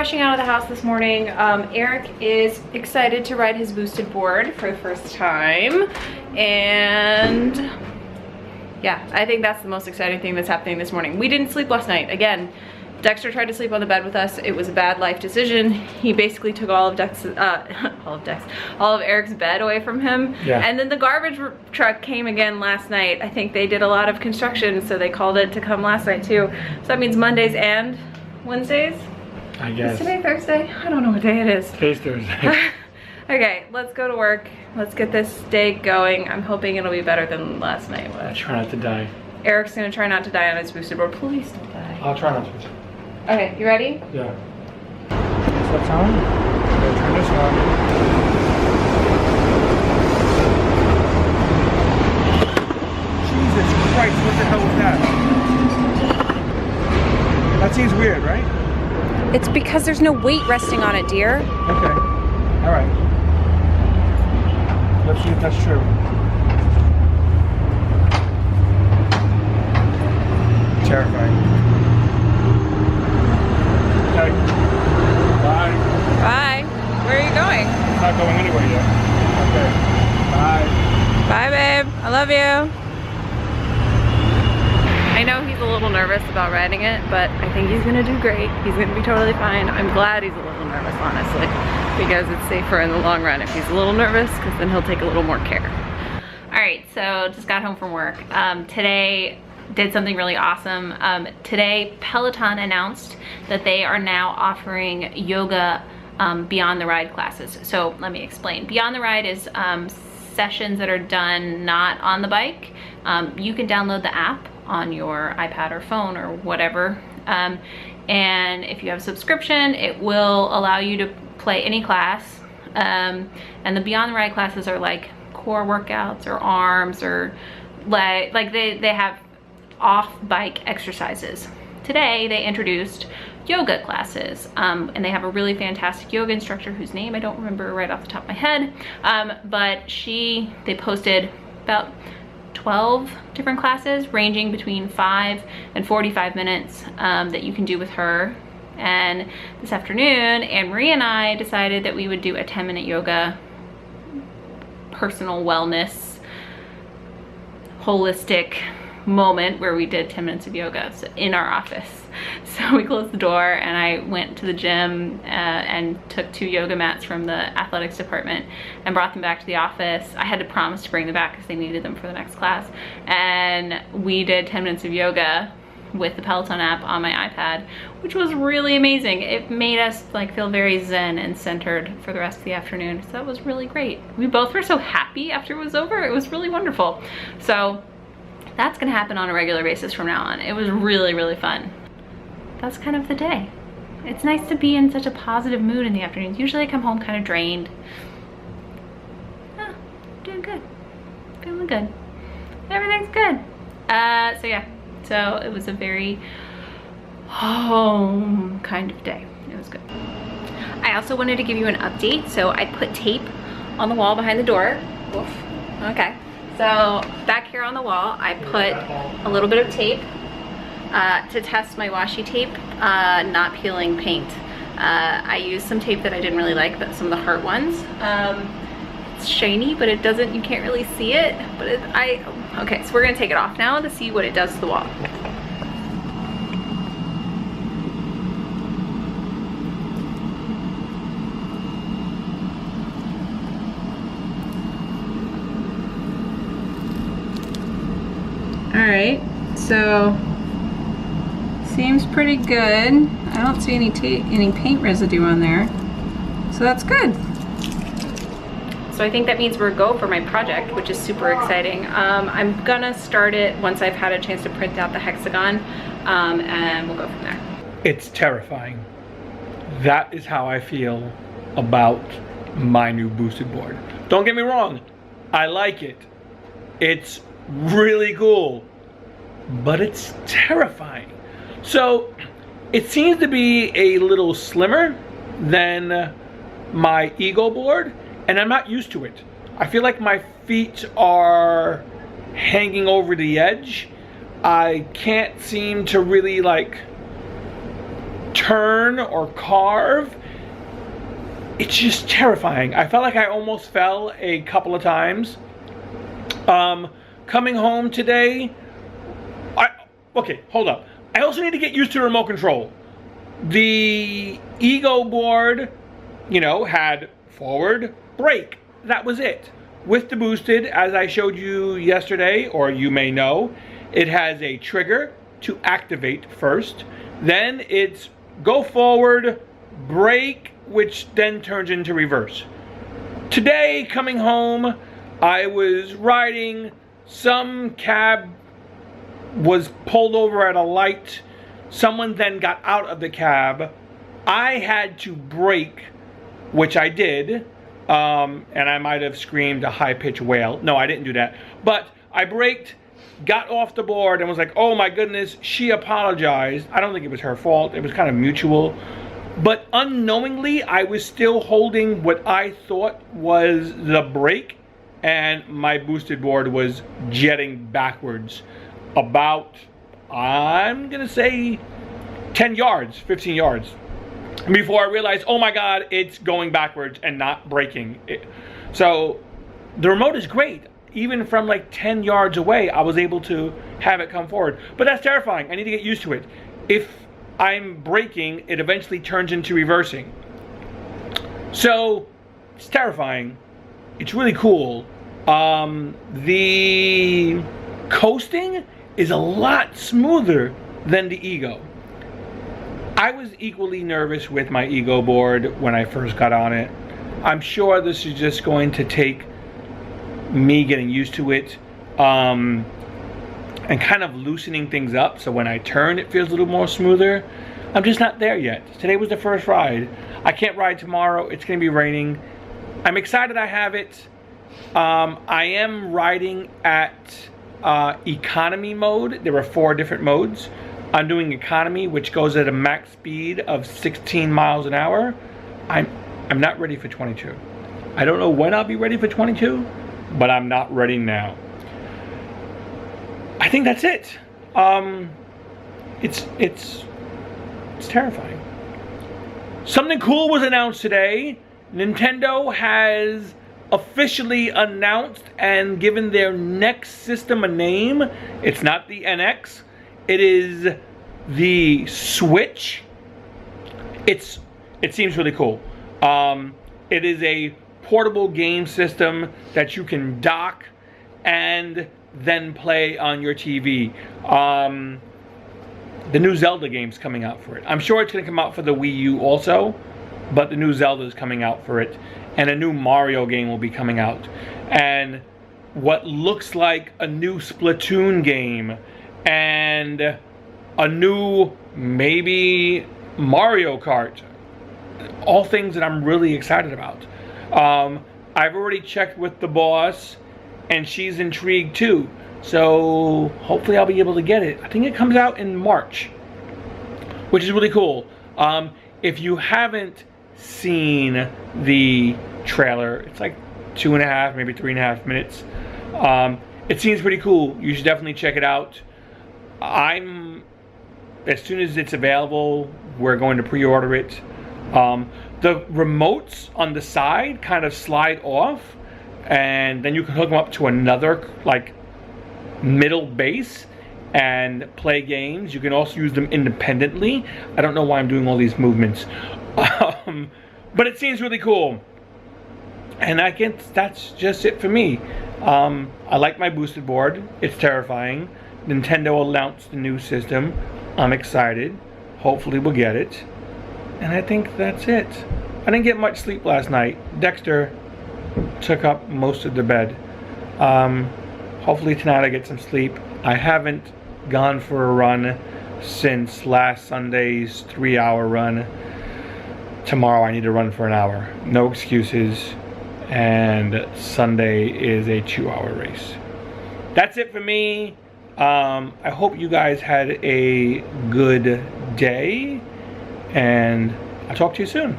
rushing out of the house this morning. Eric is excited to ride his boosted board for the first time. And yeah, I think that's the most exciting thing that's happening this morning. We didn't sleep last night. Again, Dexter tried to sleep on the bed with us. It was a bad life decision. He basically took all of Eric's bed away from him. Yeah. And then the garbage truck came again last night. I think they did a lot of construction, so they called it to come last night too. So that means Mondays and Wednesdays? I guess. Is today Thursday? I don't know what day it is. Today's Thursday. Okay, let's go to work. Let's get this day going. I'm hoping it'll be better than last night was. I try not to die. Eric's gonna try not to die on his boosted board. Please don't die. I'll try not to. Okay, you ready? Yeah. Is that on? Okay, turn this on. Jesus Christ, what the hell was that? That seems weird, right? It's because there's no weight resting on it, dear. Okay. Alright. Let's see if that's true. Terrifying. Okay. Bye. Bye. Where are you going? It's not going anywhere yet. Okay. Bye. Bye, babe. I love you. I know he's a little nervous about riding it, but I think he's gonna do great. He's gonna be totally fine. I'm glad he's a little nervous, honestly, because it's safer in the long run if he's a little nervous, because then he'll take a little more care. All right, so just got home from work. Today, did something really awesome. Today, Peloton announced that they are now offering yoga Beyond the Ride classes. So let me explain. Beyond the Ride is sessions that are done not on the bike. You can download the app on your iPad or phone or whatever. And if you have a subscription, it will allow you to play any class. And the Beyond the Ride classes are like core workouts or arms or like they have off-bike exercises. Today they introduced yoga classes, and they have a really fantastic yoga instructor whose name I don't remember right off the top of my head, but they posted about 12 different classes ranging between 5 and 45 minutes that you can do with her. And this afternoon, Anne-Marie and I decided that we would do a 10-minute yoga personal wellness holistic moment where we did 10 minutes of yoga in our office. So we closed the door and I went to the gym and took 2 yoga mats from the athletics department and brought them back to the office. I had to promise to bring them back because they needed them for the next class. And we did 10 minutes of yoga with the Peloton app on my iPad, which was really amazing. It made us like feel very zen and centered for the rest of the afternoon. So that was really great. We both were so happy after it was over. It was really wonderful. So that's gonna happen on a regular basis from now on. It was really, really fun. That's kind of the day. It's nice to be in such a positive mood in the afternoons. Usually I come home kind of drained. Oh, doing good. Feeling good. Everything's good. So yeah, so it was a very home kind of day. It was good. I also wanted to give you an update. So I put tape on the wall behind the door. Oof. Okay. So back here on the wall, I put a little bit of tape to test my washi tape not peeling paint. I used some tape that I didn't really like, some of the heart ones. It's shiny, but it doesn't, you can't really see it. But okay, so we're gonna take it off now to see what it does to the wall. All right, so seems pretty good. I don't see any paint residue on there, so that's good. So I think that means we're a go for my project, which is super exciting. I'm gonna start it once I've had a chance to print out the hexagon, and we'll go from there. It's terrifying. That is how I feel about my new boosted board. Don't get me wrong, I like it. It's really cool, but it's terrifying. So it seems to be a little slimmer than my Ego board, and I'm not used to it. I feel like my feet are hanging over the edge. I can't seem to really like turn or carve, it's just terrifying. I felt like I almost fell a couple of times. Coming home today, okay, hold up. I also need to get used to the remote control. The Ego board, you know, had forward, brake. That was it. With the Boosted, as I showed you yesterday, or you may know, it has a trigger to activate first. Then it's go forward, brake, which then turns into reverse. Today, coming home, I was riding, some cab was pulled over at a light. Someone then got out of the cab. I had to brake, which I did, and I might have screamed a high-pitched wail. No, I didn't do that. But I braked, got off the board, and was like, oh my goodness, she apologized. I don't think it was her fault. It was kind of mutual. But unknowingly, I was still holding what I thought was the brake, and my Boosted board was jetting backwards about, I'm gonna say 10 yards, 15 yards, before I realized, oh my God, it's going backwards and not braking. So the remote is great. Even from like 10 yards away, I was able to have it come forward. But that's terrifying. I need to get used to it. If I'm braking, it eventually turns into reversing. So it's terrifying. It's really cool. The coasting is a lot smoother than the Ego. I was equally nervous with my Ego board when I first got on it. I'm sure this is just going to take me getting used to it and kind of loosening things up, so when I turn it feels a little more smoother. I'm just not there yet. Today was the first ride. I can't ride tomorrow. It's gonna be raining. I'm excited I have it. I am riding at economy mode. There are 4 different modes. I'm doing economy, which goes at a max speed of 16 miles an hour. I'm not ready for 22. I don't know when I'll be ready for 22, but I'm not ready now. I think that's it. It's terrifying. Something cool was announced today. Nintendo has officially announced and given their next system a name. It's not the NX. It is the Switch. It seems really cool. It is a portable game system that you can dock and then play on your TV. The new Zelda game's coming out for it. I'm sure it's going to come out for the Wii U also, but the new Zelda is coming out for it, and a new Mario game will be coming out, and what looks like a new Splatoon game, and a new maybe Mario Kart. All things that I'm really excited about. I've already checked with the boss, and she's intrigued too. So hopefully I'll be able to get it. I think it comes out in March, which is really cool. If you haven't seen the trailer, it's like 2.5, maybe 3.5 minutes. It seems pretty cool. You should definitely check it out. As soon as it's available, we're going to pre-order it. The remotes on the side kind of slide off, and then you can hook them up to another like middle base and play games. You can also use them independently. I don't know why I'm doing all these movements, but it seems really cool. And I guess that's just it for me. I like my Boosted board. It's terrifying. Nintendo announced the new system. I'm excited. Hopefully we'll get it. And I think that's it. I didn't get much sleep last night. Dexter took up most of the bed. Hopefully tonight I get some sleep. I haven't gone for a run since last Sunday's 3-hour run. Tomorrow I need to run for an hour. No excuses. And Sunday is a 2-hour race. That's it for me. I hope you guys had a good day, and I'll talk to you soon.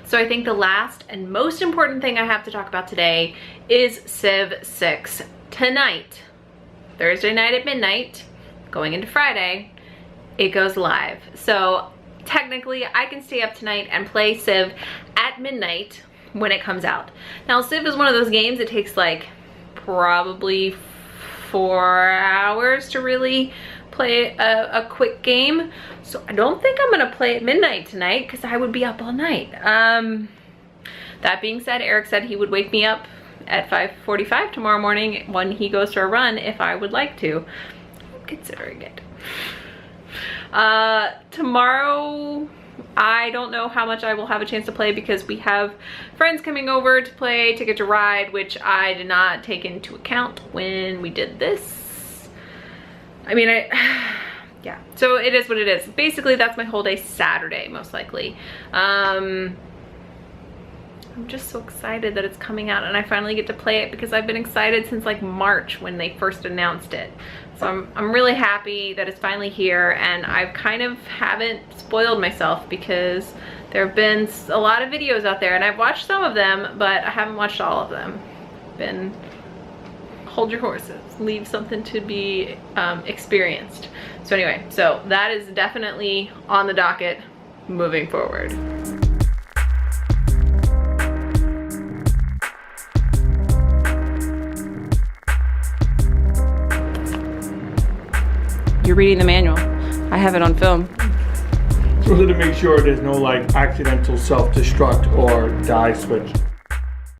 So I think the last and most important thing I have to talk about today is Civ 6. Tonight, Thursday night at midnight, going into Friday, it goes live. So technically I can stay up tonight and play Civ at midnight when it comes out. Now Civ is one of those games that takes like probably 4 hours to really play a quick game. So I don't think I'm gonna play at midnight tonight because I would be up all night. That being said, Eric said he would wake me up at 5:45 tomorrow morning when he goes for a run if I would like to. I'm considering it. Tomorrow, I don't know how much I will have a chance to play because we have friends coming over to play Ticket to Ride, which I did not take into account when we did this. I mean, yeah, so it is what it is. Basically, that's my whole day Saturday, most likely. I'm just so excited that it's coming out and I finally get to play it because I've been excited since like March when they first announced it. So I'm really happy that it's finally here, and I've kind of haven't spoiled myself because there have been a lot of videos out there and I've watched some of them, but I haven't watched all of them. Hold your horses, leave something to be experienced. So anyway, so that is definitely on the docket moving forward. You're reading the manual. I have it on film. So to make sure there's no like accidental self-destruct or die switch.